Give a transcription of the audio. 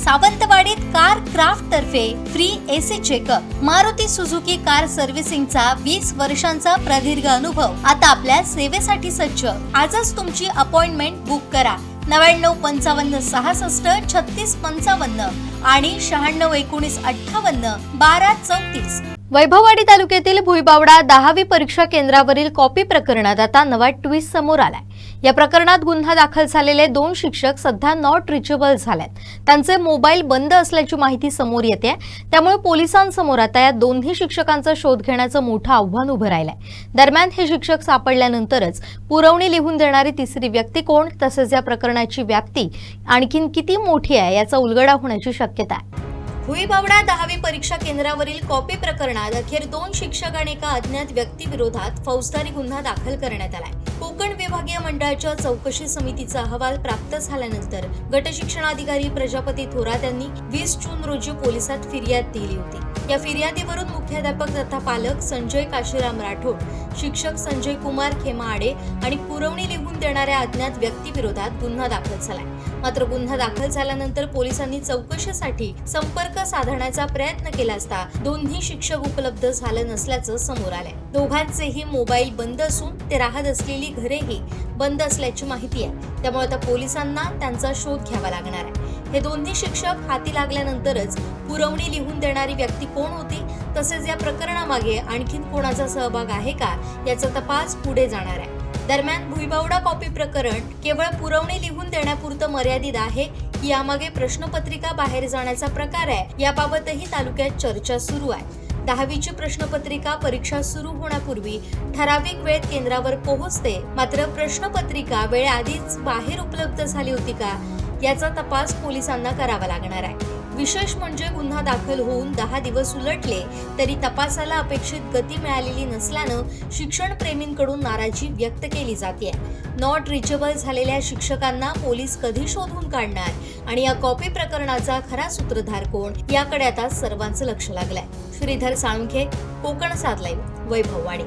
सावंतवाडीत Car Craft तर्फे free AC checkup. Maruti Suzuki car सर्व्हिसिंगचा 20 वर्षांचा प्रदीर्घ अनुभव आता आपल्या सेवेसाठी सज्ज। आजच तुमची अपॉइंटमेंट बुक करा 9955 66 36 55 आणि 96 19 58 12 34। वैभववाडी तालुक्यातील भुईबावडा 10वी परीक्षा केंद्रावरील कॉपी प्रकरणात आता नवा ट्विस्ट समोर आलाय। या प्रकरणात गुन्हा दाखल झालेले 2 शिक्षक सध्या नॉट रिचेबल झालेत। त्यांचे मोबाईल बंद असल्याची माहिती समोर येते। त्यामुळे पोलिसांसमोर आता या दोन्ही शिक्षकांचा शोध घेण्याचं मोठं आव्हान उभं राहिलंय। दरम्यान हे शिक्षक सापडल्यानंतरच पुरवणी लिहून देणारी तिसरी व्यक्ती कोण, तसेच या प्रकरणाची व्याप्ती आणखीन किती मोठी आहे याचा उलगडा होण्याची शक्यता आहे। भुईबावडा 10वी परीक्षा केंद्रावरील कॉपी प्रकरणात अखेर 2 शिक्षक आणि एका अज्ञात व्यक्तीविरोधात फौजदारी गुन्हा दाखल करण्यात आलाय। कोकण विभागीय मंडळाच्या चौकशी समितीचा अहवाल प्राप्त झाल्यानंतर गट शिक्षणाधिकारी प्रजापती थोरात यांनी 20 जून रोजी पोलिसात फिर्याद दिली होती। या फिर्यादीवरून मुख्याध्यापक तथा पालक संजय काशीराम राठोड, शिक्षक संजय कुमार खेमाडे आणि पुरवणी लिहून देणाऱ्या अज्ञात व्यक्तीविरोधात गुन्हा दाखल झालाय। मात्र गुन्हा दाखल झाल्यानंतर पोलिसांनी चौकशीसाठी संपर्क साधण्याचा प्रयत्न केला असता दोन्ही शिक्षक उपलब्ध झाले नसल्याचं समोर आलंय। दोघांचेही मोबाईल बंद असून ते राहत असलेली घरेही बंद असल्याची माहिती आहे। त्यामुळे आता पोलिसांना त्यांचा शोध घ्यावा लागणार आहे। हे दोन्ही शिक्षक हाती लागल्यानंतरच पुरवणी लिहून देणारी व्यक्ती कोण होती, तसेच या प्रकरणामागे आणखीन कोणाचा सहभाग आहे का याचा तपास पुढे जाणार आहे। दरम्यान भुईबावडा कॉपी प्रकरण केवळ पुरवणी लिहून देण्यापुरतं मर्यादित आहे, यामागे प्रश्नपत्रिका बाहेर जाण्याचा प्रकार आहे, याबाबतही तालुक्यात चर्चा सुरू आहे। 10वीची प्रश्नपत्रिका परीक्षा सुरू होण्यापूर्वी ठराविक वेळेत केंद्रावर पोहोचते, मात्र प्रश्नपत्रिका वेळेआधीच बाहेर उपलब्ध झाली होती का याचा तपास पोलिसांना करावा लागणार आहे। विशेष म्हणजे गुन्हा दाखल होऊन 10 दिवस उलटले तरी तपासाला अपेक्षित गती मिळालेली नसल्यानं शिक्षण प्रेमींकडून नाराजी व्यक्त केली जाते। नॉट रिचेबल झालेल्या शिक्षकांना पोलीस कधी शोधून काढणार आणि या कॉपी प्रकरणाचा खरा सूत्रधार कोण याकडे आता सर्वांचं लक्ष लागलंय। श्रीधर साळुंखे, कोकण 7 लाईव्ह, वैभववाडी।